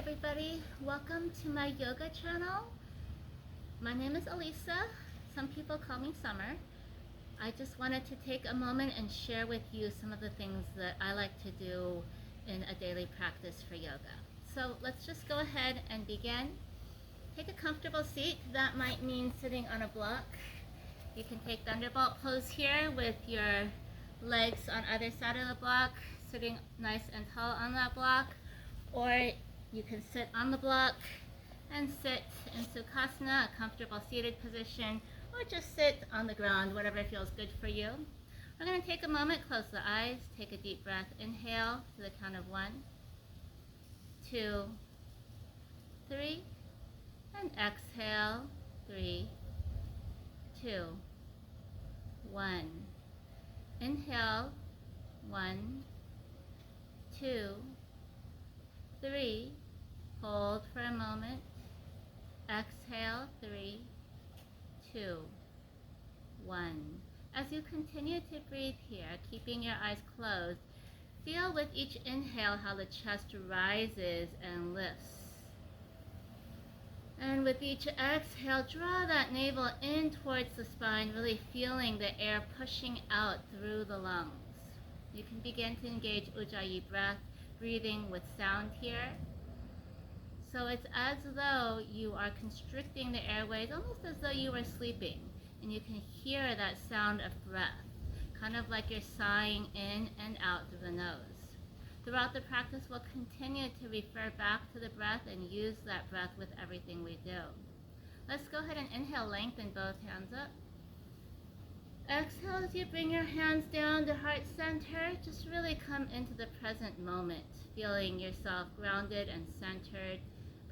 everybody, welcome to my yoga channel. My name is Elisa. Some people call me Summer. I just wanted to take a moment and share with you some of the things that I like to do in a daily practice for yoga. So let's just go ahead and begin. Take a comfortable seat. That might mean sitting on a block. You can take Thunderbolt pose here with your legs on either side of the block, sitting nice and tall on that block, or you can sit on the block and sit in Sukhasana, a comfortable seated position, or just sit on the ground, whatever feels good for you. We're going to take a moment, close the eyes, take a deep breath, inhale to the count of 1, 2, 3, and exhale, 3, 2, 1. Inhale, 1, 2, 3, hold for a moment, exhale, 3, 2, 1. As you continue to breathe here, keeping your eyes closed, feel with each inhale how the chest rises and lifts. And with each exhale, draw that navel in towards the spine, really feeling the air pushing out through the lungs. You can begin to engage Ujjayi breath, breathing with sound here. So it's as though you are constricting the airways, almost as though you were sleeping, and you can hear that sound of breath, kind of like you're sighing in and out through the nose. Throughout the practice, we'll continue to refer back to the breath and use that breath with everything we do. Let's go ahead and inhale, lengthen both hands up. Exhale as you bring your hands down to heart center. Just really come into the present moment, feeling yourself grounded and centered,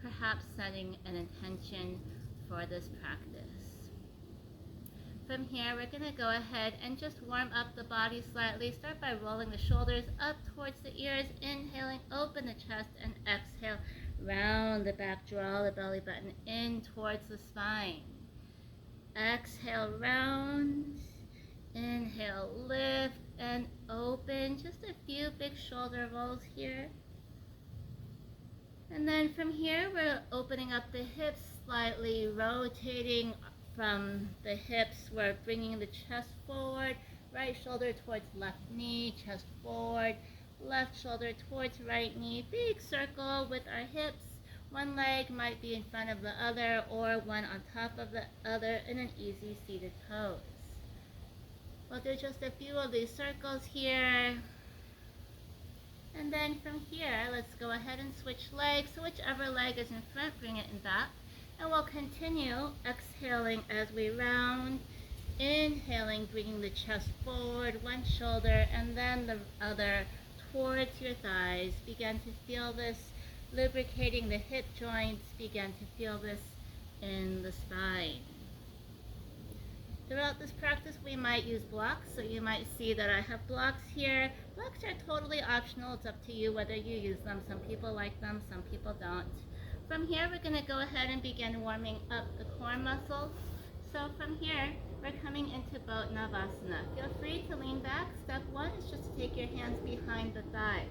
perhaps setting an intention for this practice. From here, we're going to go ahead and just warm up the body slightly. Start by rolling the shoulders up towards the ears, inhaling, open the chest, and exhale, round the back, draw the belly button in towards the spine. Exhale, round. Inhale, lift and open. Just a few big shoulder rolls here. And then from here, we're opening up the hips slightly, rotating from the hips. We're bringing the chest forward, right shoulder towards left knee, chest forward, left shoulder towards right knee. Big circle with our hips. One leg might be in front of the other or one on top of the other in an easy seated pose. We'll do just a few of these circles here. And then from here, let's go ahead and switch legs. So whichever leg is in front, bring it in back. And we'll continue exhaling as we round. Inhaling, bringing the chest forward, one shoulder, and then the other towards your thighs. Begin to feel this, lubricating the hip joints. Begin to feel this in the spine. Throughout this practice, we might use blocks, so you might see that I have blocks here. Blocks are totally optional. It's up to you whether you use them. Some people like them, some people don't. From here, we're going to go ahead and begin warming up the core muscles. So from here, we're coming into Boat Navasana. Feel free to lean back. Step 1 is just to take your hands behind the thighs.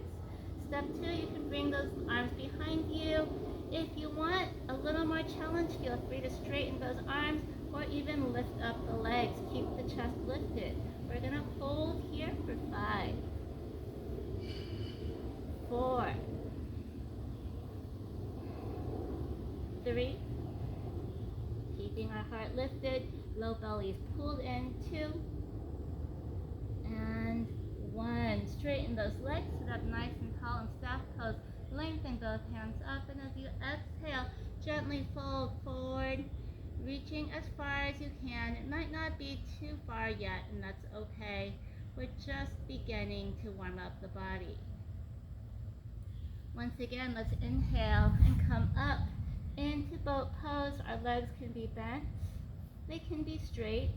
Step 2, you can bring those arms behind you. If you want a little more challenge, feel free to straighten those arms or even lift up the legs. Keep the chest lifted. We're going to hold here for 5, 4, 3, keeping our heart lifted, low belly is pulled in, 2, and 1. Straighten those legs, sit up nice and tall in staff pose. Lengthen both hands up, and as you exhale, gently fold forward, reaching as far as you can. It might not be too far yet, and that's okay. We're just beginning to warm up the body. Once again, let's inhale and come up into boat pose. Our legs can be bent. They can be straight.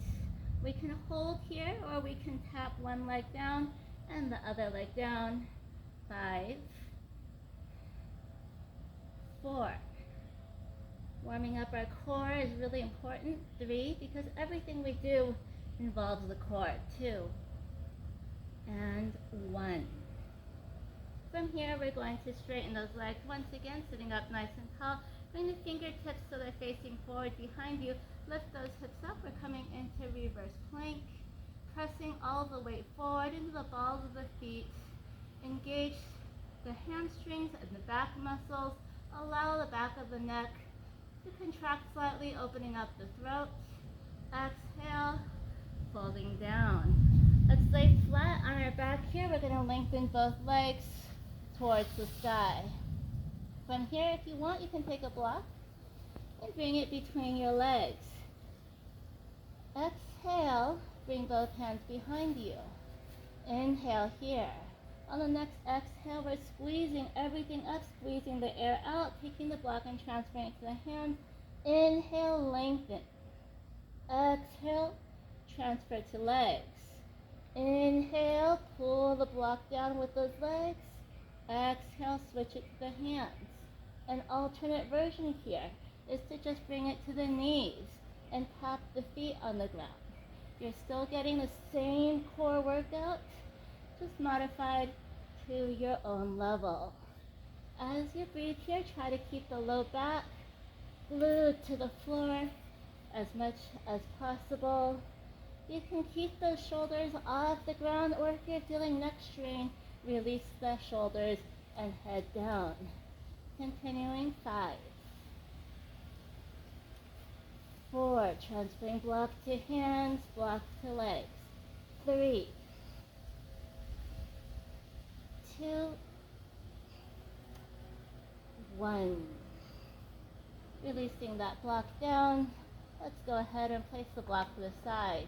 We can hold here, or we can tap one leg down and the other leg down. 5, 4. Warming up our core is really important. 3, because everything we do involves the core. 2, and 1. From here, we're going to straighten those legs once again, sitting up nice and tall. Bring the fingertips so they're facing forward behind you. Lift those hips up. We're coming into reverse plank, pressing all the weight forward into the balls of the feet. Engage the hamstrings and the back muscles. Allow the back of the neck to contract slightly, opening up the throat. Exhale, folding down. Let's lay flat on our back here. We're going to lengthen both legs towards the sky. From here, if you want, you can take a block and bring it between your legs. Exhale, bring both hands behind you. Inhale here. On the next exhale, we're squeezing everything up, squeezing the air out, taking the block and transferring it to the hands. Inhale, lengthen. Exhale, transfer to legs. Inhale, pull the block down with those legs. Exhale, switch it to the hands. An alternate version here is to just bring it to the knees and tap the feet on the ground. You're still getting the same core workout, just modified to your own level. As you breathe here, try to keep the low back glued to the floor as much as possible. You can keep those shoulders off the ground, or if you're feeling neck strain, release the shoulders and head down. Continuing 5, 4, transferring block to hands, block to legs. 3, 2, 1. Releasing that block down. Let's go ahead and place the block to the side.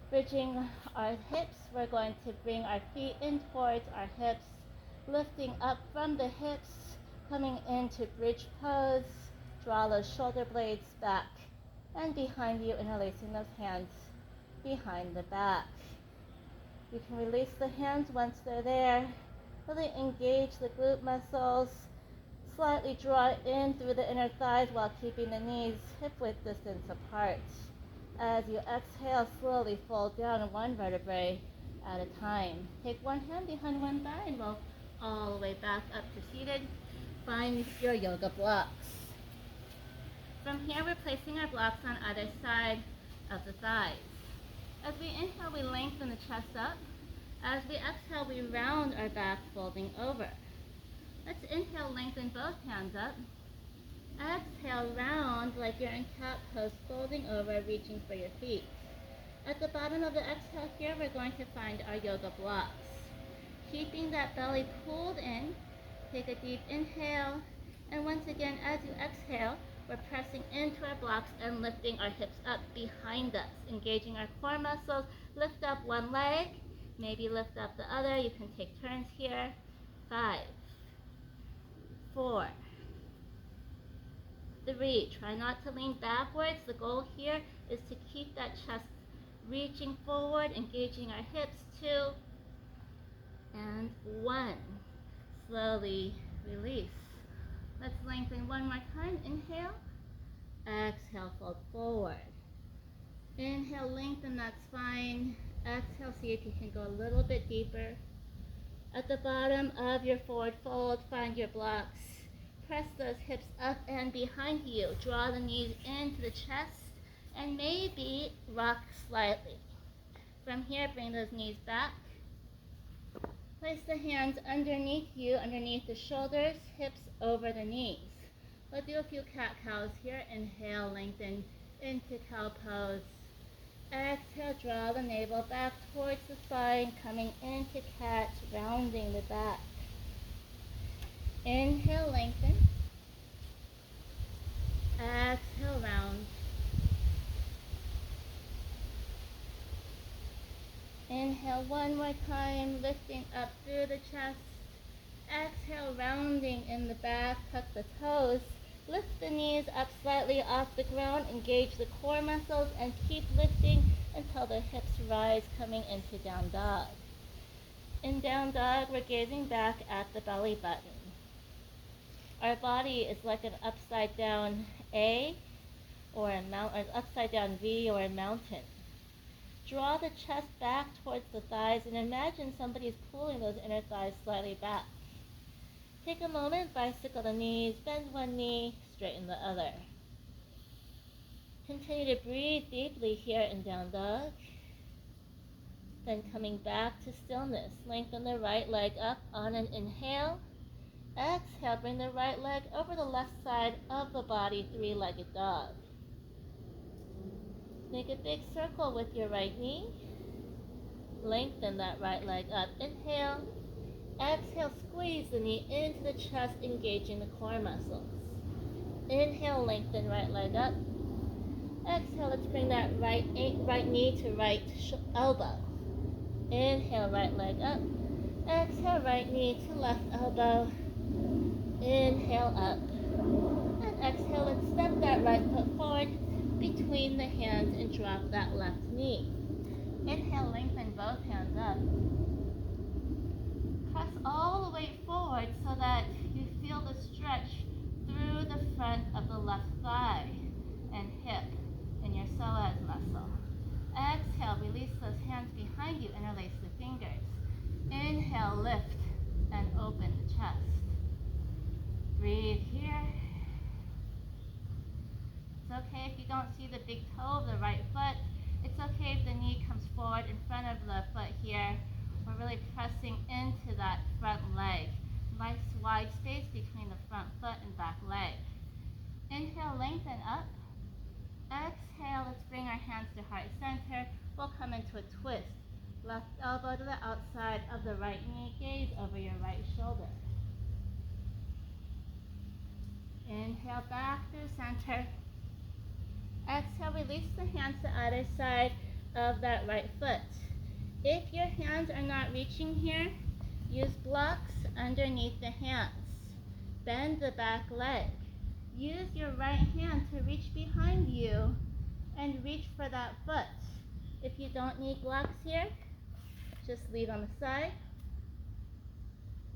Bridging our hips, we're going to bring our feet in towards our hips, lifting up from the hips, coming into bridge pose. Draw those shoulder blades back and behind you, interlacing those hands behind the back. You can release the hands once they're there. Really engage the glute muscles. Slightly draw it in through the inner thighs while keeping the knees hip-width distance apart. As you exhale, slowly fold down one vertebrae at a time. Take one hand behind one thigh and roll all the way back up to seated. Find your yoga blocks. From here, we're placing our blocks on either side of the thighs. As we inhale, we lengthen the chest up. As we exhale, we round our back, folding over. Let's inhale, lengthen both hands up. Exhale, round like you're in cat pose, folding over, reaching for your feet. At the bottom of the exhale here, we're going to find our yoga blocks. Keeping that belly pulled in, take a deep inhale, and once again, as you exhale, we're pressing into our blocks and lifting our hips up behind us, engaging our core muscles. Lift up one leg, maybe lift up the other. You can take turns here. 5, 4, 3, try not to lean backwards. The goal here is to keep that chest reaching forward, engaging our hips. 2, and 1. Slowly release. Let's lengthen one more time. Inhale, exhale, fold forward. Inhale, lengthen that spine. Exhale, see if you can go a little bit deeper. At the bottom of your forward fold, find your blocks. Press those hips up and behind you. Draw the knees into the chest and maybe rock slightly. From here, bring those knees back. Place the hands underneath you, underneath the shoulders, hips over the knees. Let's do a few cat-cows here. Inhale, lengthen into cow pose. Exhale, draw the navel back towards the spine, coming into cat, rounding the back. Inhale, lengthen. Exhale, round. Inhale one more time, lifting up through the chest. Exhale, rounding in the back, tuck the toes. Lift the knees up slightly off the ground, engage the core muscles, and keep lifting until the hips rise, coming into down dog. In down dog, we're gazing back at the belly button. Our body is like an upside down A or an upside down V or a mountain. Draw the chest back towards the thighs and imagine somebody's pulling those inner thighs slightly back. Take a moment, bicycle the knees, bend one knee, straighten the other. Continue to breathe deeply here in down dog. Then coming back to stillness, lengthen the right leg up on an inhale. Exhale, bring the right leg over the left side of the body, three-legged dog. Make a big circle with your right knee. Lengthen that right leg up. Inhale. Exhale, squeeze the knee into the chest, engaging the core muscles. Inhale, lengthen right leg up. Exhale, let's bring that right knee to right elbow. Inhale, right leg up. Exhale, right knee to left elbow. Inhale, up. And exhale, let's step that right foot forward between the hands and drop that left knee. Inhale, lengthen both hands up. Press all the way forward so that you feel the stretch through the front of the left thigh and hip in your psoas muscle. Exhale, release those hands behind you, interlace the fingers. Inhale, lift and open the chest. Breathe here. It's okay if you don't see the big toe of the right foot. It's okay if the knee comes forward in front of the foot here. We're really pressing into that front leg. Nice wide space between the front foot and back leg. Inhale, lengthen up. Exhale, let's bring our hands to heart center. We'll come into a twist. Left elbow to the outside of the right knee, gaze over your right shoulder. Inhale, back through center. Exhale, release the hands to either side of that right foot. If your hands are not reaching here, use blocks underneath the hands. Bend the back leg. Use your right hand to reach behind you and reach for that foot. If you don't need blocks here, just leave on the side.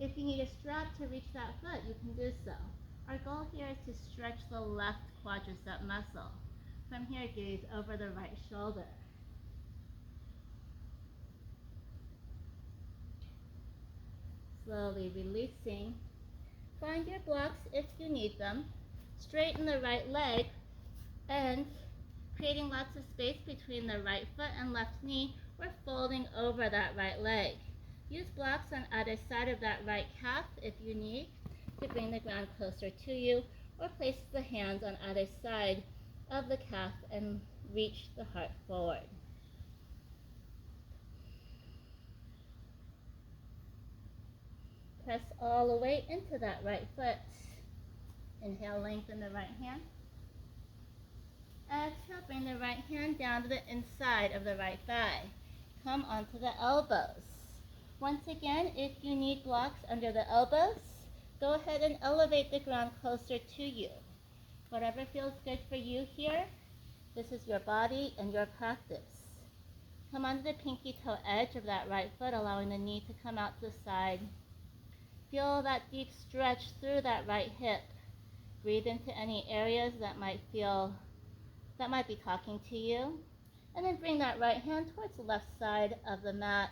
If you need a strap to reach that foot, you can do so. Our goal here is to stretch the left quadricep muscle. From here, gaze over the right shoulder. Slowly releasing. Find your blocks if you need them. Straighten the right leg and creating lots of space between the right foot and left knee. We're folding over that right leg. Use blocks on either side of that right calf if you need to bring the ground closer to you, or place the hands on either side of the calf and reach the heart forward. Press all the way into that right foot. Inhale, lengthen the right hand. Exhale, bring the right hand down to the inside of the right thigh. Come onto the elbows. Once again, if you need blocks under the elbows, go ahead and elevate the ground closer to you. Whatever feels good for you here, this is your body and your practice. Come onto the pinky toe edge of that right foot, allowing the knee to come out to the side. Feel that deep stretch through that right hip. Breathe into any areas that might be talking to you. And then bring that right hand towards the left side of the mat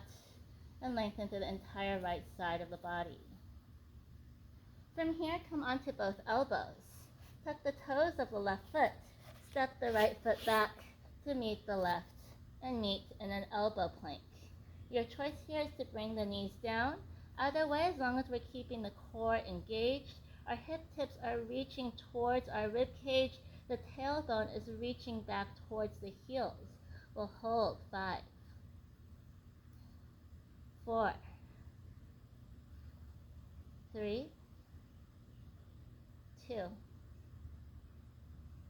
and lengthen to the entire right side of the body. From here, come onto both elbows. Tuck the toes of the left foot. Step the right foot back to meet the left and meet in an elbow plank. Your choice here is to bring the knees down. Either way, as long as we're keeping the core engaged, our hip tips are reaching towards our rib cage. The tailbone is reaching back towards the heels. We'll hold 5, 4, 3, 2,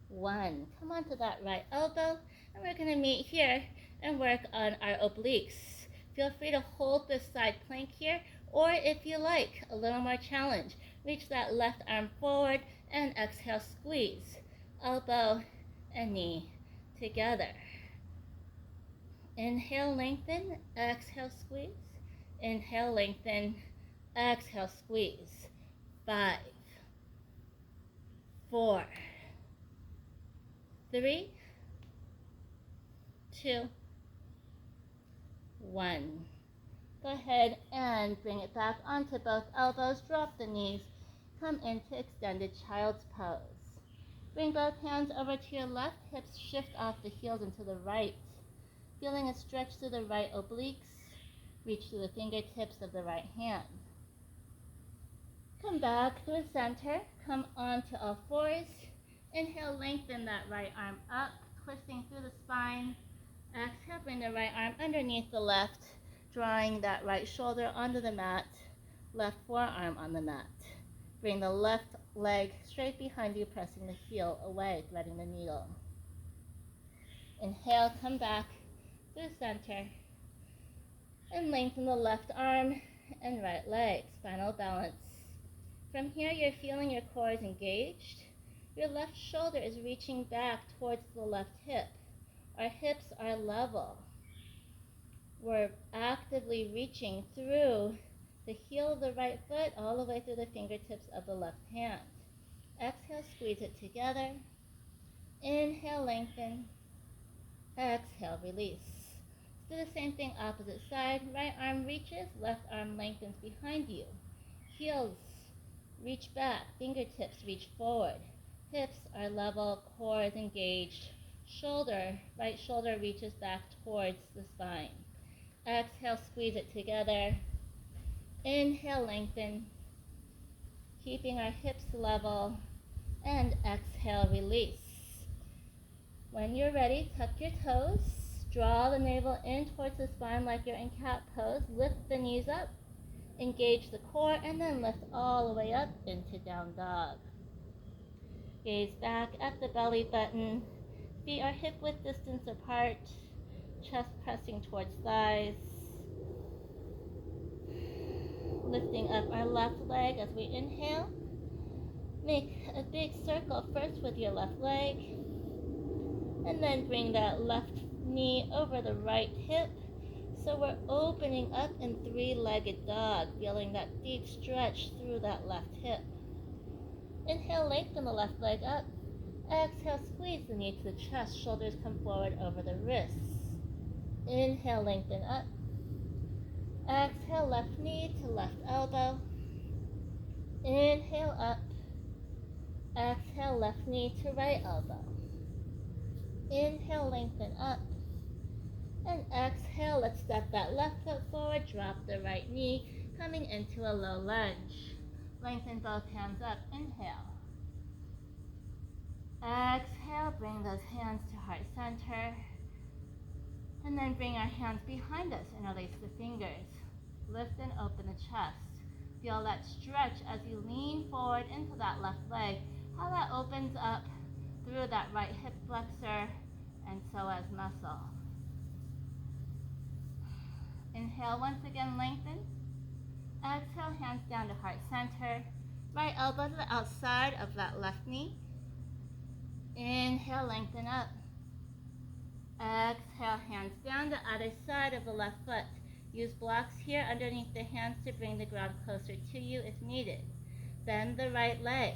1. Come onto that right elbow, and we're going to meet here and work on our obliques. Feel free to hold this side plank here, or if you like, a little more challenge, reach that left arm forward and exhale, squeeze. Elbow and knee together. Inhale, lengthen, exhale, squeeze. Inhale, lengthen, exhale, squeeze. 5, 4, 3, 2, 1. Go ahead and bring it back onto both elbows. Drop the knees come into extended child's pose. Bring both hands over to your left, hips shift off the heels into the right. Feeling a stretch through the right obliques, reach through the fingertips of the right hand. Come back through center, come onto all fours. Inhale, lengthen that right arm up, twisting through the spine. Exhale, bring the right arm underneath the left, drawing that right shoulder onto the mat, left forearm on the mat. Bring the left leg straight behind you, pressing the heel away, threading the needle. Inhale, come back through center, and lengthen the left arm and right leg, spinal balance. From here, you're feeling your core is engaged. Your left shoulder is reaching back towards the left hip. Our hips are level. We're actively reaching through the heel of the right foot all the way through the fingertips of the left hand. Exhale, squeeze it together. Inhale, lengthen. Exhale, release. Do the same thing opposite side. Right arm reaches, left arm lengthens behind you. Heels reach back, fingertips reach forward. Hips are level, core is engaged. Right shoulder reaches back towards the spine. Exhale, squeeze it together. Inhale, lengthen, keeping our hips level. And exhale, release. When you're ready, tuck your toes. Draw the navel in towards the spine like you're in cat pose. Lift the knees up. Engage the core, and then lift all the way up into down dog. Gaze back at the belly button. Feet are hip width distance apart. Chest pressing towards thighs. Lifting up our left leg as we inhale. Make a big circle first with your left leg. And then bring that left knee over the right hip. So we're opening up in three-legged dog, feeling that deep stretch through that left hip. Inhale, lengthen the left leg up. Exhale, squeeze the knee to the chest, shoulders come forward over the wrists. Inhale, lengthen up. Exhale, left knee to left elbow. Inhale, up. Exhale, left knee to right elbow. Inhale, lengthen up. And exhale, let's step that left foot forward, drop the right knee, coming into a low lunge. Lengthen both hands up, inhale. Exhale, bring those hands to heart center. And then bring our hands behind us, interlace the fingers. Lift and open the chest. Feel that stretch as you lean forward into that left leg, how that opens up through that right hip flexor and psoas muscle. Inhale, once again, lengthen. Exhale, hands down to heart center. Right elbow to the outside of that left knee. Inhale, lengthen up. Exhale, hands down the other side of the left foot. Use blocks here underneath the hands to bring the ground closer to you if needed. Bend the right leg.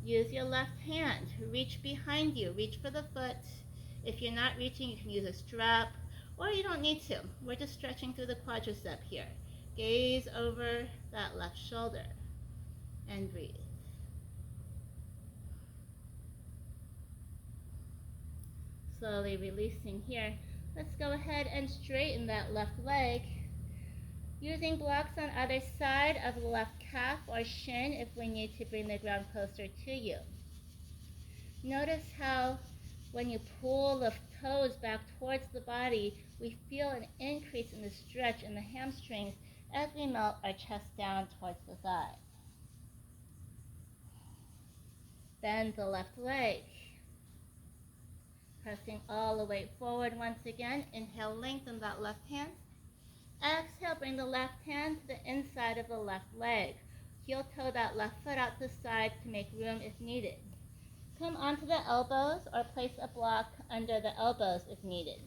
Use your left hand. Reach behind you. Reach for the foot. If you're not reaching, you can use a strap, or you don't need to. We're just stretching through the quadricep here. Gaze over that left shoulder and breathe. Slowly releasing here. Let's go ahead and straighten that left leg. Using blocks on either side of the left calf or shin if we need to bring the ground closer to you. Notice how when you pull the toes back towards the body, we feel an increase in the stretch in the hamstrings as we melt our chest down towards the thigh. Bend the left leg. Pressing all the way forward once again. Inhale, lengthen that left hand. Exhale, bring the left hand to the inside of the left leg. Heel toe that left foot out to the side to make room if needed. Come onto the elbows or place a block under the elbows if needed.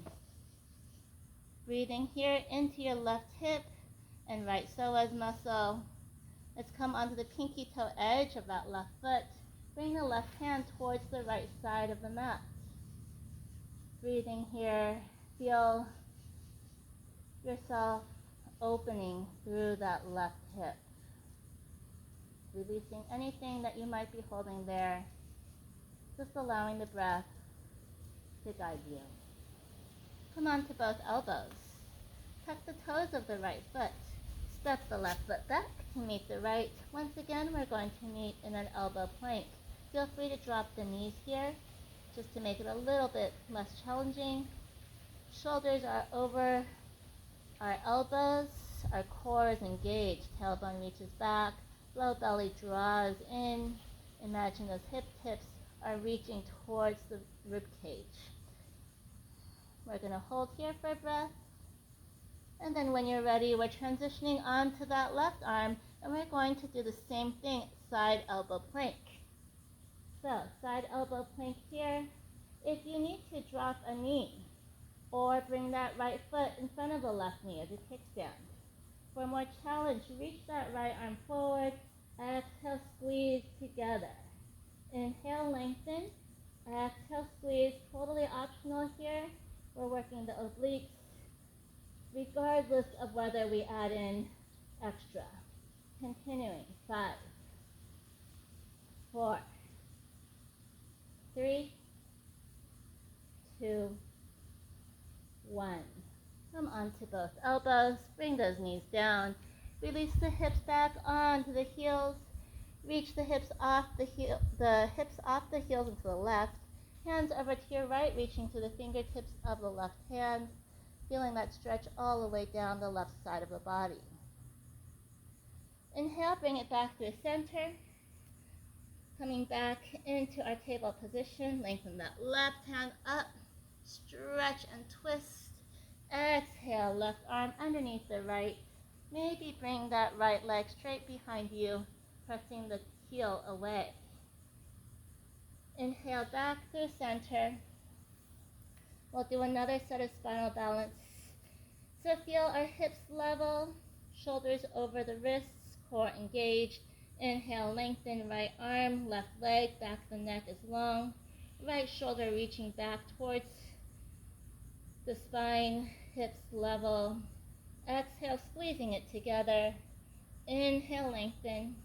Breathing here into your left hip and right psoas muscle. Let's come onto the pinky toe edge of that left foot. Bring the left hand towards the right side of the mat. Breathing here, feel yourself opening through that left hip. releasing anything that you might be holding there, just allowing the breath to guide you. Come on to both elbows. Tuck the toes of the right foot. Step the left foot back to meet the right. Once again, we're going to meet in an elbow plank. Feel free to drop the knees here just to make it a little bit less challenging. Shoulders are over our elbows. Our core is engaged. Tailbone reaches back. Low belly draws in. Imagine those hip tips are reaching towards the rib cage. We're going to hold here for a breath. And then when you're ready, we're transitioning onto that left arm, and we're going to do the same thing, side elbow plank. So, side elbow plank here. If you need to drop a knee, or bring that right foot in front of the left knee as a kickstand. For more challenge, reach that right arm forward. Exhale, squeeze together. Inhale, lengthen. Exhale, squeeze. Totally optional here. We're working the obliques, regardless of whether we add in extra. Continuing. 5, 4, 3, 2, 1. Come onto both elbows. Bring those knees down. Release the hips back onto the heels. Reach the hips off the heels into the left. Hands over to your right, reaching to the fingertips of the left hand. Feeling that stretch all the way down the left side of the body. Inhale, bring it back to the center. Coming back into our table position, lengthen that left hand up. Stretch and twist. Exhale, left arm underneath the right. Maybe bring that right leg straight behind you, pressing the heel away. Inhale back through center. We'll do another set of spinal balance. So feel our hips level, shoulders over the wrists, core engaged. Inhale, lengthen right arm, left leg, back of the neck is long. Right shoulder reaching back towards the spine, hips level. Exhale, squeezing it together. Inhale, lengthen.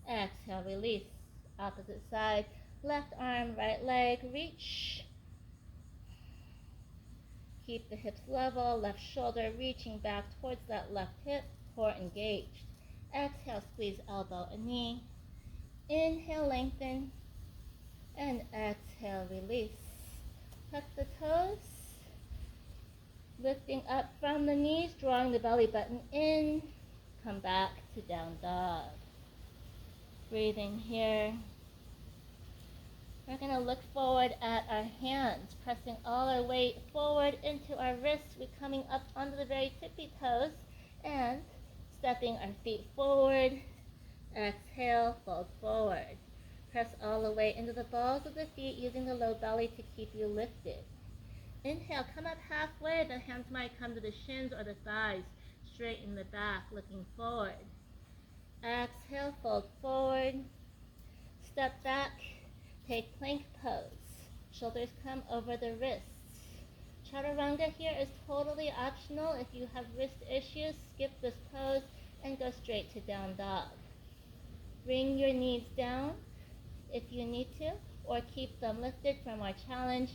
Exhale, release. Opposite side. Left arm, right leg, reach. Keep the hips level. Left shoulder reaching back towards that left hip. Core engaged. Exhale, squeeze elbow and knee. Inhale, lengthen. And exhale, release. Tuck the toes. Lifting up from the knees, drawing the belly button in. Come back to down dog. Breathing here. We're going to look forward at our hands, pressing all our weight forward into our wrists. We're coming up onto the very tippy toes and stepping our feet forward. Exhale, fold forward. Press all the way into the balls of the feet, using the low belly to keep you lifted. Inhale, come up halfway. The hands might come to the shins or the thighs. Straighten the back, looking forward. Exhale, fold forward. Step back. Take plank pose. Shoulders come over the wrists. Chaturanga here is totally optional. If you have wrist issues, skip this pose and go straight to down dog. Bring your knees down if you need to, or keep them lifted for more challenge.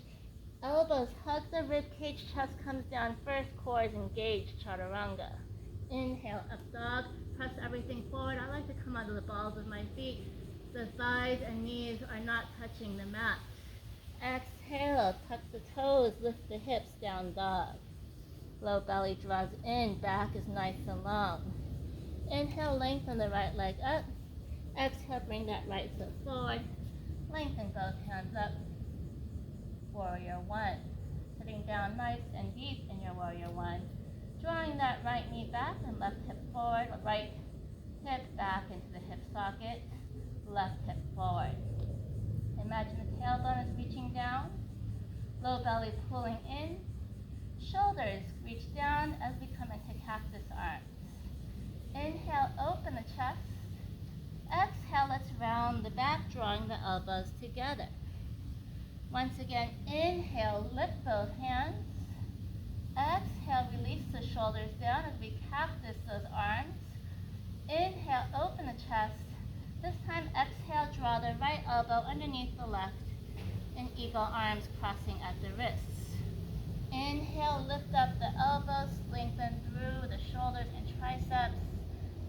Elbows hug the rib cage, chest comes down first, core is engaged, chaturanga. Inhale, up dog, press everything forward. I like to come onto the balls of my feet. The thighs and knees are not touching the mat. Exhale, tuck the toes, lift the hips, down dog. Low belly draws in, back is nice and long. Inhale, lengthen the right leg up. Exhale, bring that right foot forward. Lengthen both hands up. Warrior One. Sitting down nice and deep in your Warrior One. Drawing that right knee back and left hip forward. Right hip back into the hip socket. Left hip forward. Imagine the tailbone is reaching down. Low belly pulling in. Shoulders reach down as we come into cactus arms. Inhale, open the chest. Exhale, let's round the back, drawing the elbows together. Once again, inhale, lift both hands. Exhale, release the shoulders down as we cactus those arms. Inhale, open the chest. This time, exhale, draw the right elbow underneath the left and eagle arms crossing at the wrists. Inhale, lift up the elbows, lengthen through the shoulders and triceps.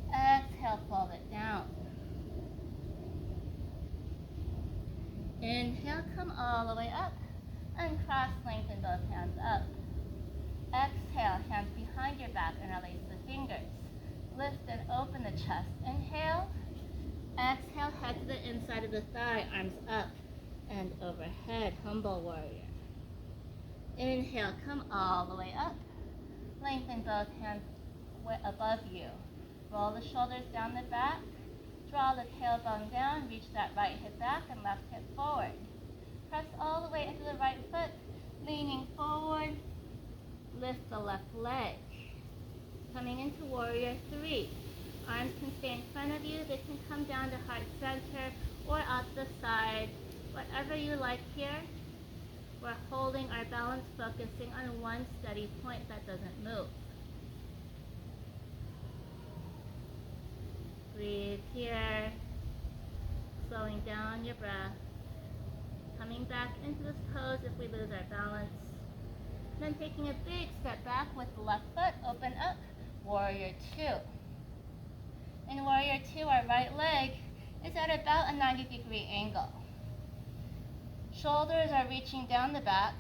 Exhale, fold it down. Inhale, come all the way up. Uncross, lengthen both hands up. Exhale, hands behind your back, interlace the fingers. Lift and open the chest. Inhale. Exhale, head to the inside of the thigh, arms up and overhead, humble warrior. Inhale, come all the way up. Lengthen both hands above you. Roll the shoulders down the back. Draw the tailbone down, reach that right hip back and left hip forward. Press all the way into the right foot, leaning forward. Lift the left leg. Coming into warrior 3. Arms can stay in front of you. They can come down to heart center or out the side. Whatever you like here. We're holding our balance, focusing on one steady point that doesn't move. Breathe here. Slowing down your breath. Coming back into this pose if we lose our balance. Then taking a big step back with the left foot, open up, warrior 2. In warrior 2, our right leg is at about a 90-degree angle. Shoulders are reaching down the back,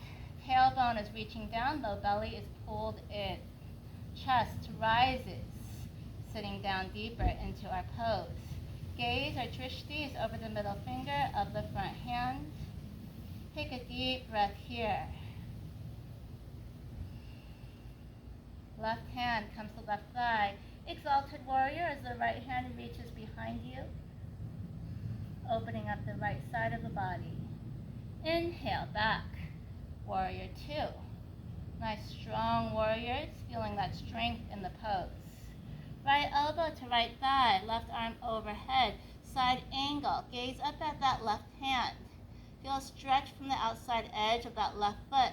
tailbone is reaching down, low belly is pulled in. Chest rises, sitting down deeper into our pose. Gaze or drishti is over the middle finger of the front hand. Take a deep breath here. Left hand comes to left thigh. Exalted warrior as the right hand reaches behind you, opening up the right side of the body. Inhale, back, warrior 2. Nice strong warriors, feeling that strength in the pose. Right elbow to right thigh, left arm overhead, side angle, gaze up at that left hand. Feel a stretch from the outside edge of that left foot,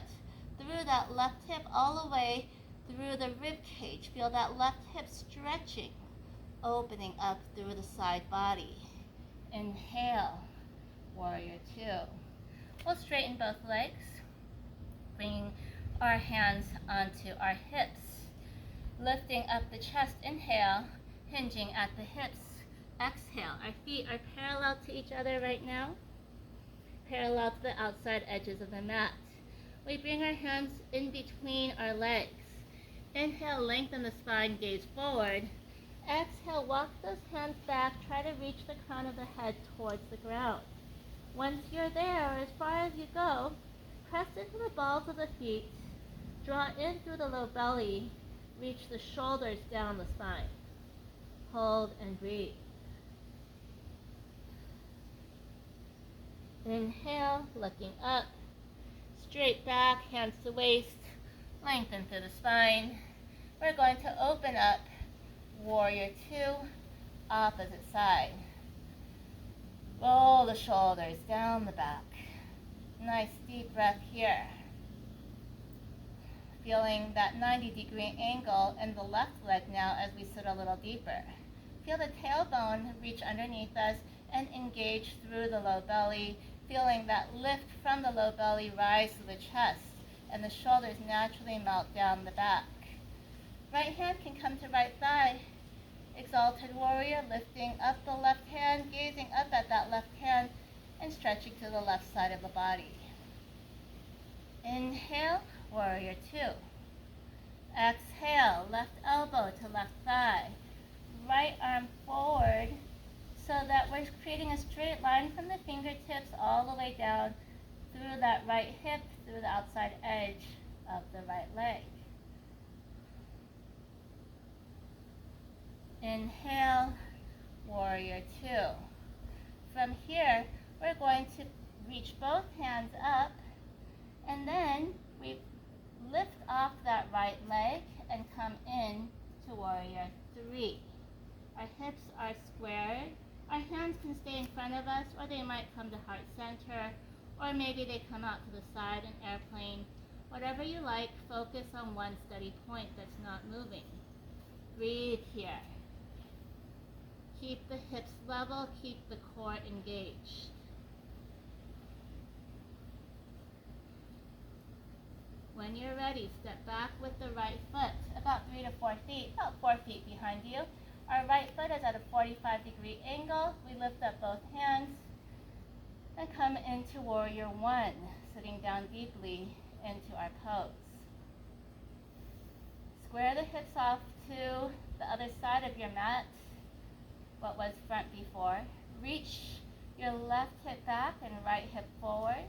through that left hip all the way through the rib cage. Feel that left hip stretching, opening up through the side body. Inhale, warrior 2. We'll straighten both legs, bringing our hands onto our hips. Lifting up the chest, inhale, hinging at the hips. Exhale, our feet are parallel to each other right now, parallel to the outside edges of the mat. We bring our hands in between our legs. Inhale, lengthen the spine, gaze forward. Exhale, walk those hands back, try to reach the crown of the head towards the ground. Once you're there, or as far as you go, press into the balls of the feet, draw in through the low belly, reach the shoulders down the spine. Hold and breathe. Inhale, looking up, straight back, hands to waist, lengthen through the spine. We're going to open up, warrior 2, opposite side. Roll the shoulders down the back. Nice deep breath here. Feeling that 90-degree angle in the left leg now as we sit a little deeper. Feel the tailbone reach underneath us and engage through the low belly, feeling that lift from the low belly rise to the chest, and the shoulders naturally melt down the back. Right hand can come to right thigh. Exalted warrior, lifting up the left hand, gazing up at that left hand, and stretching to the left side of the body. Inhale, warrior 2. Exhale, left elbow to left thigh. Right arm forward so that we're creating a straight line from the fingertips all the way down through that right hip, through the outside edge of the right leg. Inhale, warrior 2. From here, we're going to reach both hands up, and then we lift off that right leg and come in to warrior 3. Our hips are squared. Our hands can stay in front of us, or they might come to heart center, or maybe they come out to the side in airplane. Whatever you like, focus on one steady point that's not moving. Breathe here. Keep the hips level, keep the core engaged. When you're ready, step back with the right foot about 3 to 4 feet, about 4 feet behind you. Our right foot is at a 45-degree angle. We lift up both hands and come into Warrior One, sitting down deeply into our pose. Square the hips off to the other side of your mat, what was front before. Reach your left hip back and right hip forward.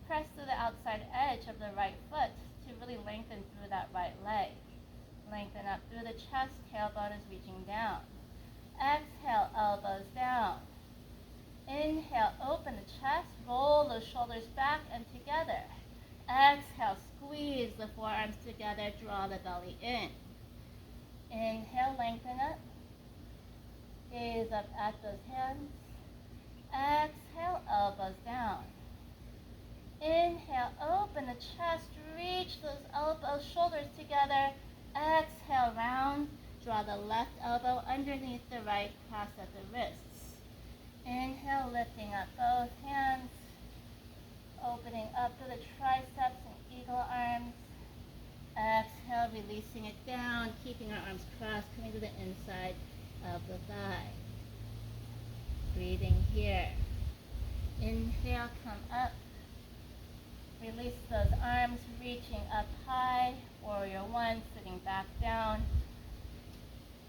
Press through the outside edge of the right foot to really lengthen through that right leg. Lengthen up through the chest, tailbone is reaching down. Exhale, elbows down. Inhale, open the chest, roll those shoulders back and together. Exhale, squeeze the forearms together, draw the belly in. Inhale, lengthen up. Gaze up at those hands. Exhale, elbows down. Inhale, open the chest, reach those elbows, shoulders together. Exhale, round. Draw the left elbow underneath the right, cross at the wrists. Inhale, lifting up both hands, opening up to the triceps and eagle arms. Exhale, releasing it down, keeping our arms crossed, coming to the inside of the thigh. Breathing here. Inhale, come up. Release those arms, reaching up high. Warrior One, sitting back down.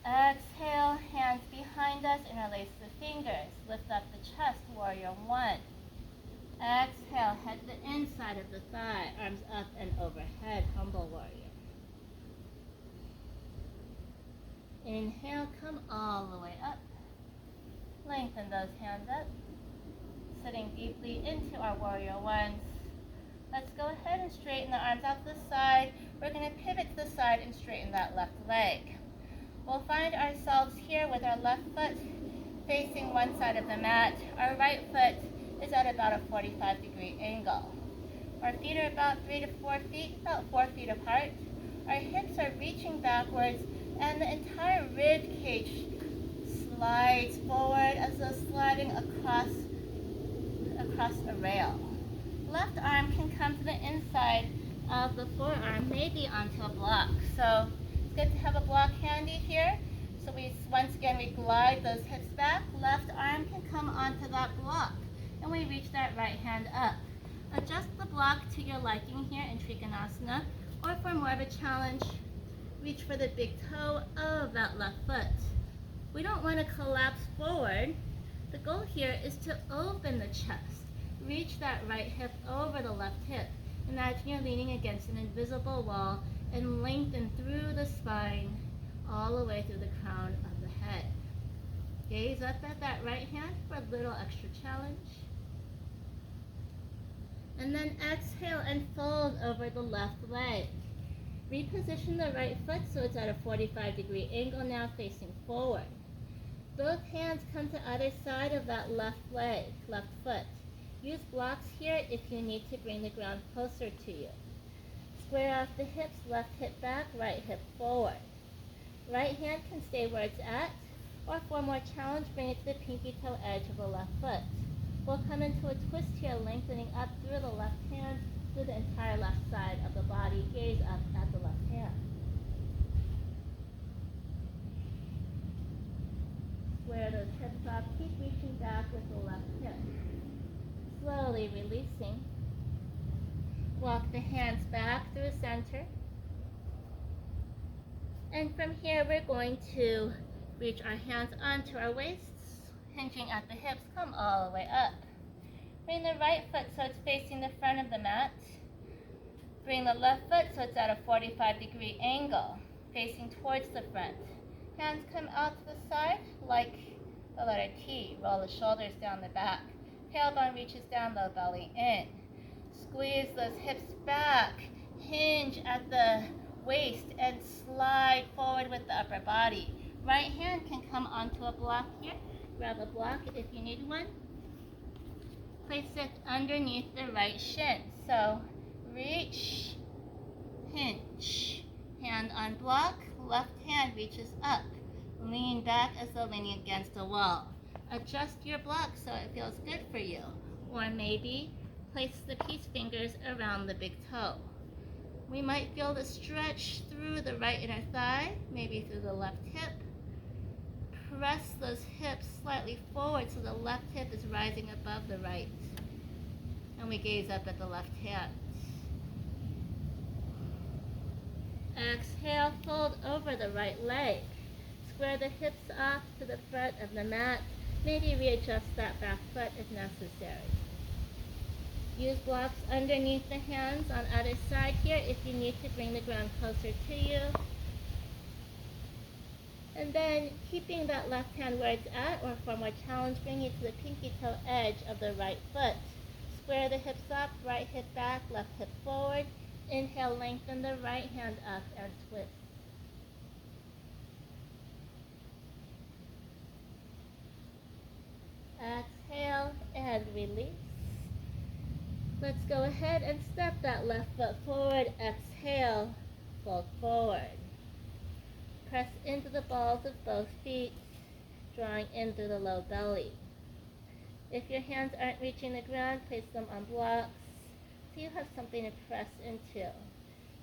Exhale, hands behind us, interlace the fingers. Lift up the chest, Warrior One. Exhale, head to the inside of the thigh, arms up and overhead, Humble Warrior. Inhale, come all the way up. Lengthen those hands up. Sitting deeply into our Warrior Ones. Let's go ahead and straighten the arms out to the side. We're going to pivot to the side and straighten that left leg. We'll find ourselves here with our left foot facing one side of the mat. Our right foot is at about a 45-degree angle. Our feet are about 3 to 4 feet, about 4 feet apart. Our hips are reaching backwards, and the entire rib cage slides forward as though sliding across a rail. Left arm can come to the inside of the forearm, maybe onto a block. So it's good to have a block handy here. So once again we glide those hips back. Left arm can come onto that block, and we reach that right hand up. Adjust the block to your liking here in Trikonasana, or for more of a challenge, reach for the big toe of that left foot. We don't want to collapse forward. The goal here is to open the chest. Reach that right hip over the left hip. Imagine you're leaning against an invisible wall and lengthen through the spine all the way through the crown of the head. Gaze up at that right hand for a little extra challenge. And then exhale and fold over the left leg. Reposition the right foot so it's at a 45-degree angle now, facing forward. Both hands come to either side of that left leg, left foot. Use blocks here if you need to bring the ground closer to you. Square off the hips, left hip back, right hip forward. Right hand can stay where it's at, or for more challenge, bring it to the pinky toe edge of the left foot. We'll come into a twist here, lengthening up through the left hand, through the entire left side of the body. Gaze up at the left hand. Square those hips off, keep reaching back with the left hip. Slowly releasing. Walk the hands back through center. And from here, we're going to reach our hands onto our waists, hinging at the hips, come all the way up. Bring the right foot so it's facing the front of the mat. Bring the left foot so it's at a 45-degree angle, facing towards the front. Hands come out to the side like the letter T. Roll the shoulders down the back. Tailbone reaches down, low belly in. Squeeze those hips back. Hinge at the waist and slide forward with the upper body. Right hand can come onto a block here. Grab a block if you need one. Place it underneath the right shin. So reach, hinge. Hand on block, left hand reaches up. Lean back as though leaning against a wall. Adjust your block so it feels good for you. Or maybe place the peace fingers around the big toe. We might feel the stretch through the right inner thigh, maybe through the left hip. Press those hips slightly forward so the left hip is rising above the right. And we gaze up at the left hand. Exhale, fold over the right leg. Square the hips off to the front of the mat. Maybe readjust that back foot if necessary. Use blocks underneath the hands on either side here if you need to bring the ground closer to you. And then keeping that left hand where it's at, or for more challenge, bring it to the pinky toe edge of the right foot. Square the hips up, right hip back, left hip forward. Inhale, lengthen the right hand up and twist. Exhale and release. Let's go ahead and step that left foot forward. Exhale, fold forward. Press into the balls of both feet, drawing in through the low belly. If your hands aren't reaching the ground, place them on blocks so you have something to press into.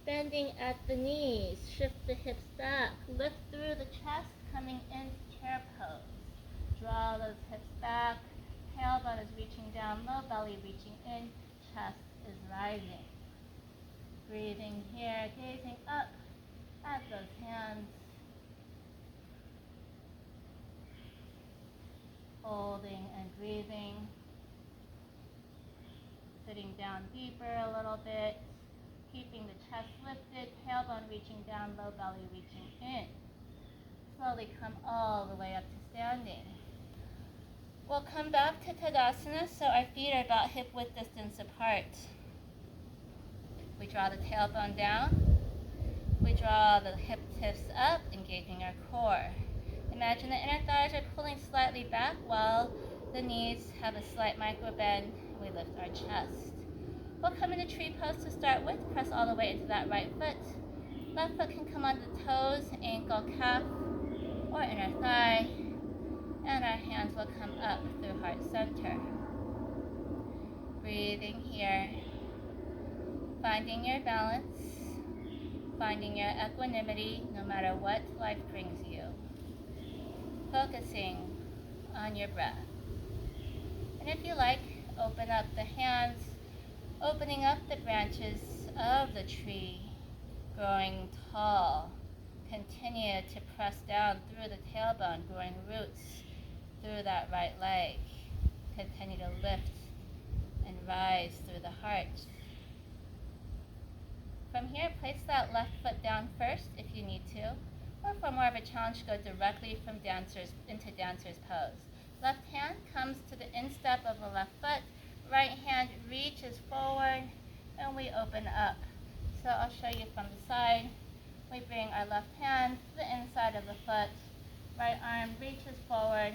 Bending at the knees, shift the hips back, lift through the chest, coming into chair pose. Draw those hips back, tailbone is reaching down, low belly reaching in, chest is rising. Breathing here, gazing up at those hands. Holding and breathing. Sitting down deeper a little bit. Keeping the chest lifted, tailbone reaching down, low belly reaching in. Slowly come all the way up to standing. We'll come back to Tadasana so our feet are about hip width distance apart. We draw the tailbone down. We draw the hip tips up, engaging our core. Imagine the inner thighs are pulling slightly back while the knees have a slight micro bend. We lift our chest. We'll come into tree pose to start with. Press all the way into that right foot. Left foot can come onto the toes, ankle, calf, or inner thigh. And our hands will come up through heart center. Breathing here. Finding your balance. Finding your equanimity no matter what life brings you. Focusing on your breath. And if you like, open up the hands, opening up the branches of the tree, growing tall. Continue to press down through the tailbone, growing roots through that right leg. Continue to lift and rise through the heart. From here, place that left foot down first if you need to, or for more of a challenge, go directly from into dancer's pose. Left hand comes to the instep of the left foot, right hand reaches forward, and we open up. So I'll show you from the side. We bring our left hand to the inside of the foot, right arm reaches forward.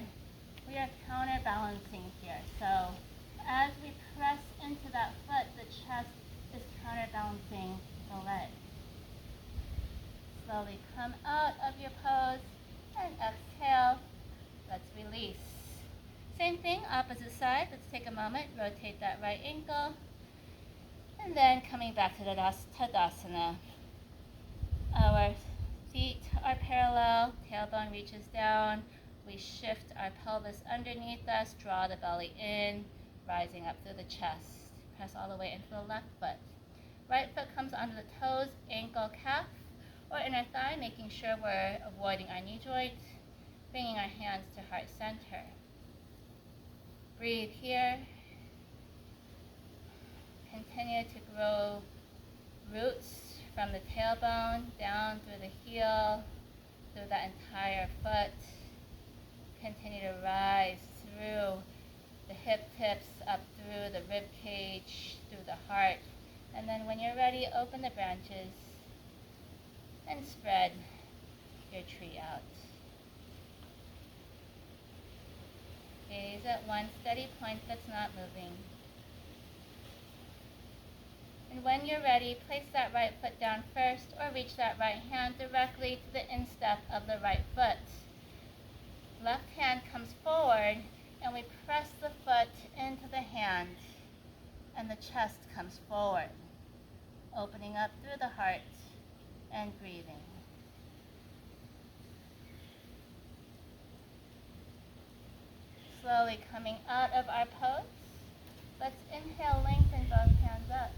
We are counterbalancing here. So as we press into that foot, the chest is counterbalancing the leg. Slowly come out of your pose and exhale. Let's release. Same thing, opposite side. Let's take a moment, rotate that right ankle, and then coming back to Tadasana. Our feet are parallel, tailbone reaches down. We shift our pelvis underneath us, draw the belly in, rising up through the chest. Press all the way into the left foot. Right foot comes onto the toes, ankle, calf, or inner thigh, making sure we're avoiding our knee joint, bringing our hands to heart center. Breathe here. Continue to grow roots from the tailbone down through the heel, through that entire foot. Continue to rise through the hip tips, up through the rib cage, through the heart. And then when you're ready, open the branches and spread your tree out. Gaze at one steady point that's not moving. And when you're ready, place that right foot down first or reach that right hand directly to the instep of the right foot. chest comes forward, opening up through the heart and breathing. Slowly coming out of our pose. Let's inhale, lengthen both hands up.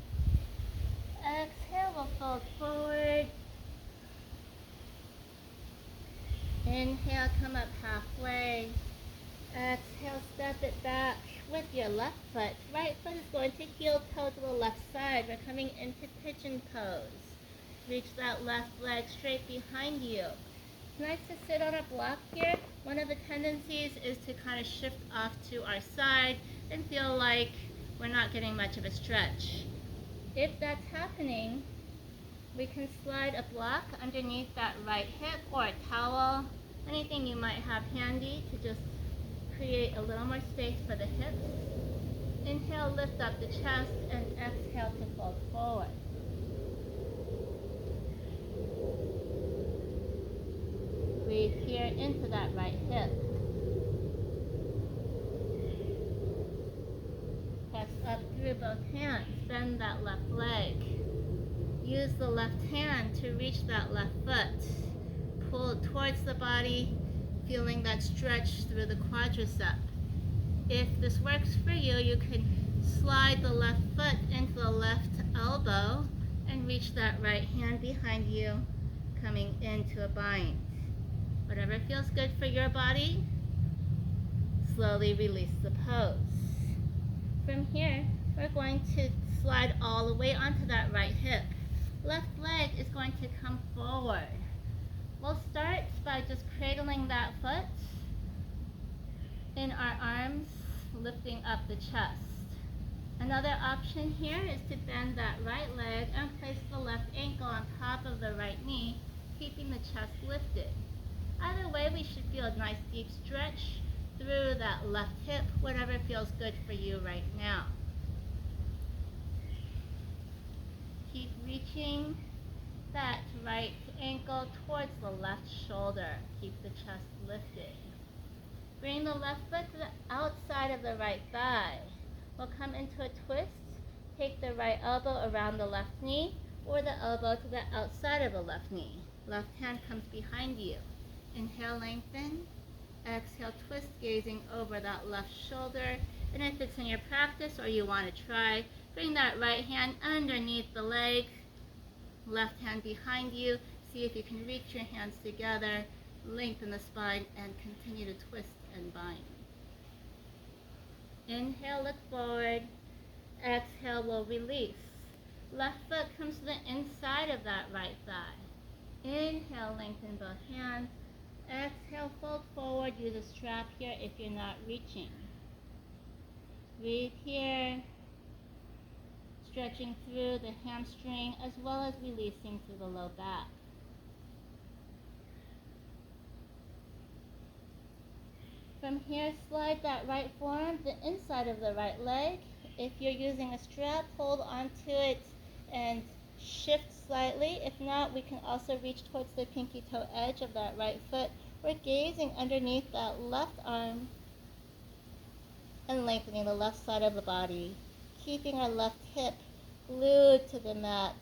Exhale, we'll fold forward. Inhale, come up halfway. Exhale, step it back with your left foot. Right foot is going to heel toe to the left side. We're coming into pigeon pose. Reach that left leg straight behind you. It's nice to sit on a block here. One of the tendencies is to kind of shift off to our side and feel like we're not getting much of a stretch. If that's happening, we can slide a block underneath that right hip or a towel, anything you might have handy to just create a little more space for the hips. Inhale, lift up the chest, and exhale to fold forward. Breathe here into that right hip. Press up through both hands, bend that left leg. Use the left hand to reach that left foot. Pull towards the body, feeling that stretch through the quadricep. If this works for you, you can slide the left foot into the left elbow and reach that right hand behind you, coming into a bind. Whatever feels good for your body, slowly release the pose. From here, we're going to slide all the way onto that right hip. Left leg is going to come forward. We'll start by just cradling that foot in our arms, lifting up the chest. Another option here is to bend that right leg and place the left ankle on top of the right knee, keeping the chest lifted. Either way, we should feel a nice deep stretch through that left hip, whatever feels good for you right now. Keep reaching that right ankle towards the left shoulder. Keep the chest lifted. Bring the left foot to the outside of the right thigh. We'll come into a twist. Take the right elbow around the left knee or the elbow to the outside of the left knee. Left hand comes behind you. Inhale, lengthen. Exhale, twist, gazing over that left shoulder. And if it's in your practice or you want to try, bring that right hand underneath the leg. Left hand behind you. See if you can reach your hands together. Lengthen the spine and continue to twist and bind. Inhale, look forward. Exhale, we'll release. Left foot comes to the inside of that right thigh. Inhale, lengthen both hands. Exhale, fold forward. Use a strap here if you're not reaching. Breathe here. Stretching through the hamstring as well as releasing through the low back. From here, slide that right forearm to the inside of the right leg. If you're using a strap, hold onto it and shift slightly. If not, we can also reach towards the pinky toe edge of that right foot. We're gazing underneath that left arm and lengthening the left side of the body, keeping our left hip glued to the mat,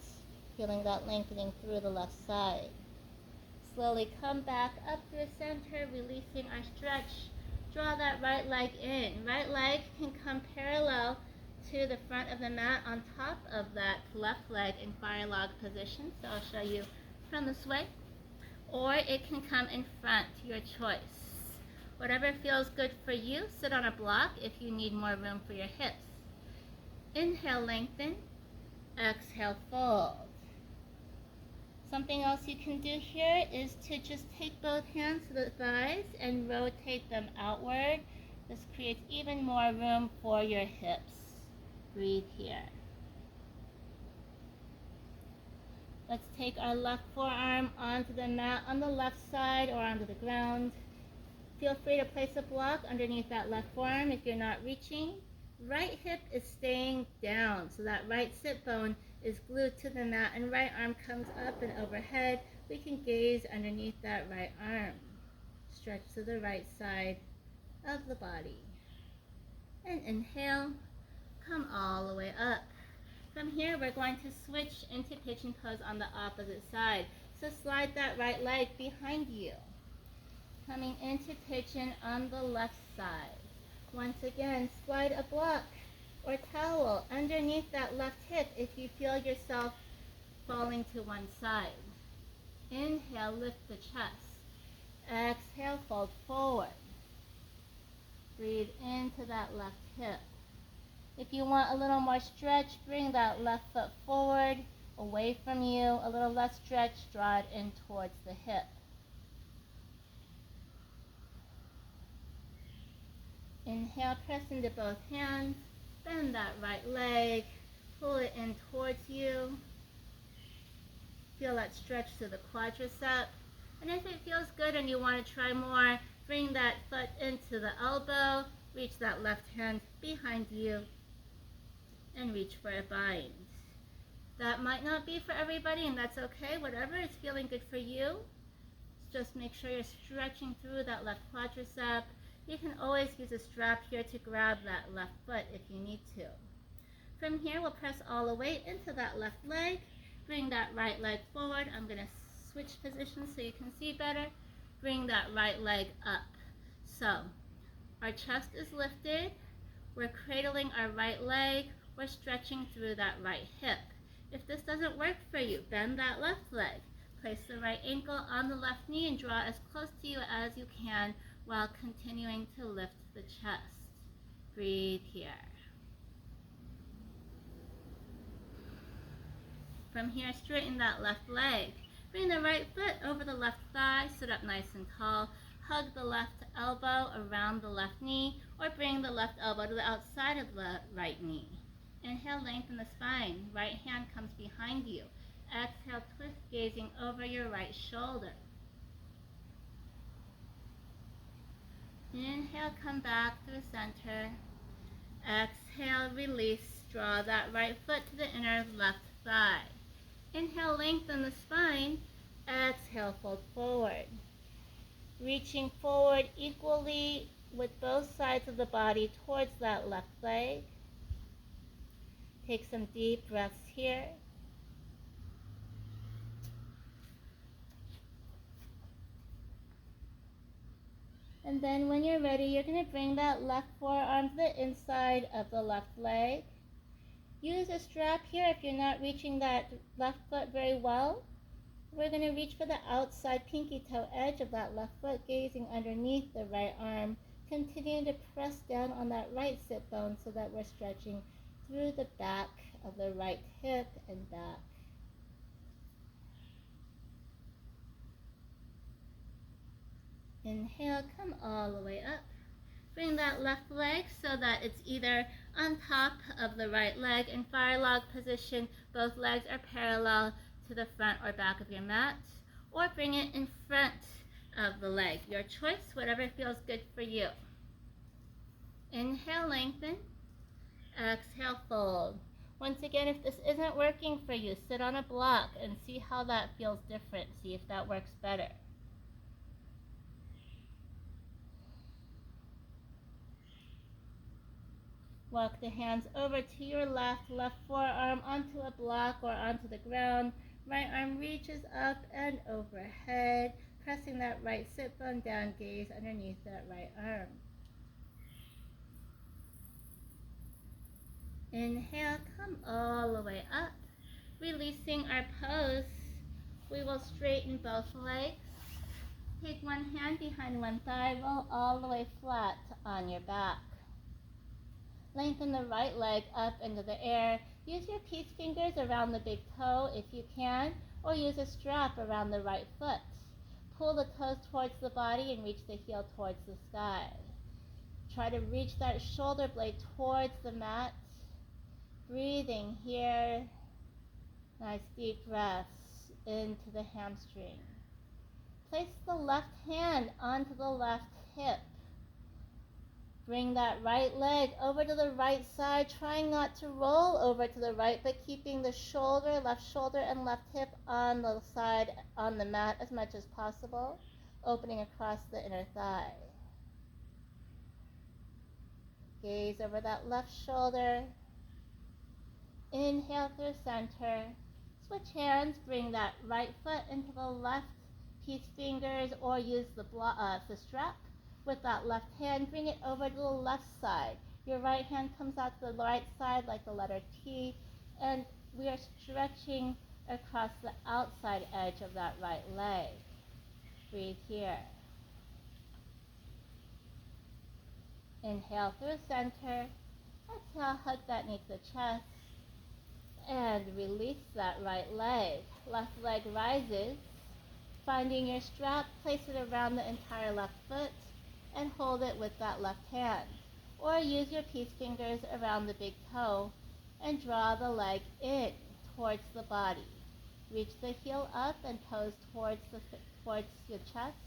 feeling that lengthening through the left side. Slowly come back up to the center, releasing our stretch. Draw that right leg in. Right leg can come parallel to the front of the mat on top of that left leg in fire log position. So I'll show you from this way. Or it can come in front, your choice. Whatever feels good for you, sit on a block if you need more room for your hips. Inhale, lengthen. Exhale, fold. Something else you can do here is to just take both hands to the thighs and rotate them outward. This creates even more room for your hips. Breathe here. Let's take our left forearm onto the mat on the left side or onto the ground. Feel free to place a block underneath that left forearm if you're not reaching. Right hip is staying down, so that right sit bone is glued to the mat and right arm comes up and overhead. We can gaze underneath that right arm. Stretch to the right side of the body. And inhale, come all the way up. From here, we're going to switch into pigeon pose on the opposite side. So slide that right leg behind you. Coming into pigeon on the left side. Once again, slide a block or towel underneath that left hip if you feel yourself falling to one side. Inhale, lift the chest. Exhale, fold forward. Breathe into that left hip. If you want a little more stretch, bring that left foot forward, away from you. A little less stretch, draw it in towards the hip. Inhale, press into both hands. Bend that right leg. Pull it in towards you. Feel that stretch to the quadricep. And if it feels good and you want to try more, bring that foot into the elbow. Reach that left hand behind you. And reach for a bind. That might not be for everybody, and that's okay. Whatever is feeling good for you, just make sure you're stretching through that left quadricep. You can always use a strap here to grab that left foot if you need to. From here, we'll press all the way into that left leg. Bring that right leg forward. I'm going to switch positions so you can see better. Bring that right leg up. So, our chest is lifted. We're cradling our right leg. We're stretching through that right hip. If this doesn't work for you, bend that left leg. Place the right ankle on the left knee and draw as close to you as you can while continuing to lift the chest. Breathe here. From here, straighten that left leg. Bring the right foot over the left thigh, sit up nice and tall. Hug the left elbow around the left knee, or bring the left elbow to the outside of the right knee. Inhale, lengthen the spine. Right hand comes behind you. Exhale, twist, gazing over your right shoulder. Inhale, come back through center. Exhale, release. Draw that right foot to the inner left thigh. Inhale, lengthen the spine. Exhale, fold forward. Reaching forward equally with both sides of the body towards that left leg. Take some deep breaths here. And then when you're ready, you're going to bring that left forearm to the inside of the left leg. Use a strap here if you're not reaching that left foot very well. We're going to reach for the outside pinky toe edge of that left foot, gazing underneath the right arm. Continue to press down on that right sit bone so that we're stretching through the back of the right hip and back. Inhale, come all the way up. Bring that left leg so that it's either on top of the right leg in fire log position. Both legs are parallel to the front or back of your mat, or bring it in front of the leg. Your choice, whatever feels good for you. Inhale, lengthen. Exhale, fold. Once again, if this isn't working for you, sit on a block and see how that feels different. See if that works better. Walk the hands over to your left forearm onto a block or onto the ground. Right arm reaches up and overhead, pressing that right sit bone down, gaze underneath that right arm. Inhale, come all the way up. Releasing our pose, we will straighten both legs. Take one hand behind one thigh, roll all the way flat on your back. Lengthen the right leg up into the air. Use your peace fingers around the big toe if you can, or use a strap around the right foot. Pull the toes towards the body and reach the heel towards the sky. Try to reach that shoulder blade towards the mat. Breathing here. Nice deep breaths into the hamstring. Place the left hand onto the left hip. Bring that right leg over to the right side, trying not to roll over to the right, but keeping the shoulder, left shoulder and left hip on the side, on the mat as much as possible, opening across the inner thigh. Gaze over that left shoulder. Inhale through center. Switch hands. Bring that right foot into the left peace fingers, or use the strap with that left hand. Bring it over to the left side. Your right hand comes out to the right side like the letter T, and we are stretching across the outside edge of that right leg. Breathe here. Inhale through center. Exhale, hug that knee to the chest. And release that right leg. Left leg rises. Finding your strap, place it around the entire left foot and hold it with that left hand. Or use your peace fingers around the big toe and draw the leg in towards the body. Reach the heel up and toes towards your chest.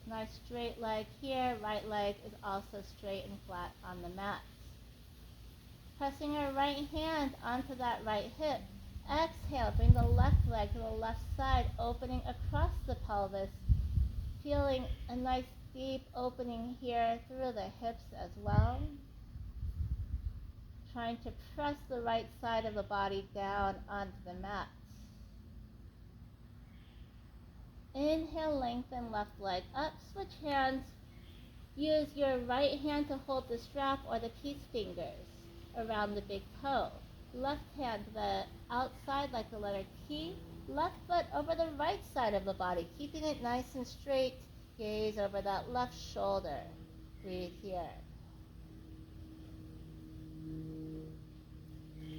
Nice straight leg here. Right leg is also straight and flat on the mat. Pressing our right hand onto that right hip. Exhale, bring the left leg to the left side, opening across the pelvis. Feeling a nice deep opening here through the hips as well. Trying to press the right side of the body down onto the mat. Inhale, lengthen left leg up. Switch hands. Use your right hand to hold the strap or the peace fingers around the big toe. Left hand to the outside like the letter T. Left foot over the right side of the body, keeping it nice and straight. Gaze over that left shoulder. Breathe here.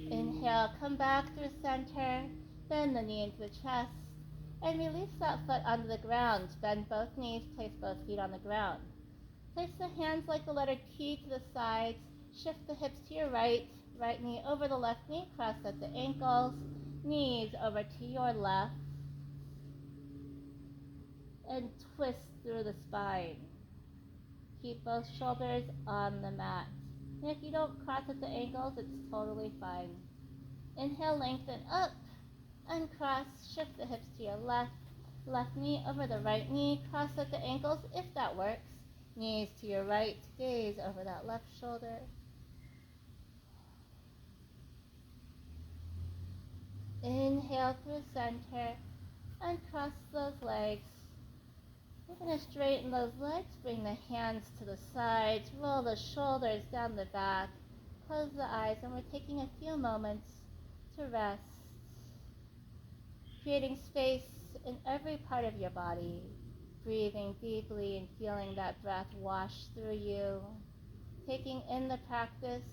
Inhale, come back through center. Bend the knee into the chest. And release that foot onto the ground. Bend both knees, place both feet on the ground. Place the hands like the letter T to the sides. Shift the hips to your right. Right knee over the left knee. Cross at the ankles. Knees over to your left. And twist through the spine. Keep both shoulders on the mat. And if you don't cross at the ankles, it's totally fine. Inhale, lengthen up. Uncross. Shift the hips to your left. Left knee over the right knee. Cross at the ankles if that works. Knees to your right. Gaze over that left shoulder. Inhale through center. Uncross those legs. We're going to straighten those legs. Bring the hands to the sides. Roll the shoulders down the back. Close the eyes, and we're taking a few moments to rest. Creating space in every part of your body. Breathing deeply and feeling that breath wash through you. Taking in the practice.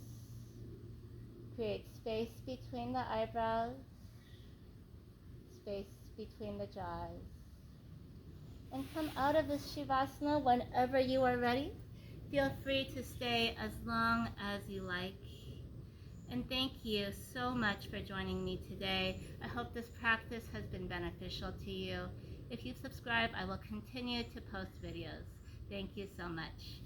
Create space between the eyebrows. Space between the jaws. And come out of this Shavasana whenever you are ready. Feel free to stay as long as you like. And thank you so much for joining me today. I hope this practice has been beneficial to you. If you subscribe, I will continue to post videos. Thank you so much.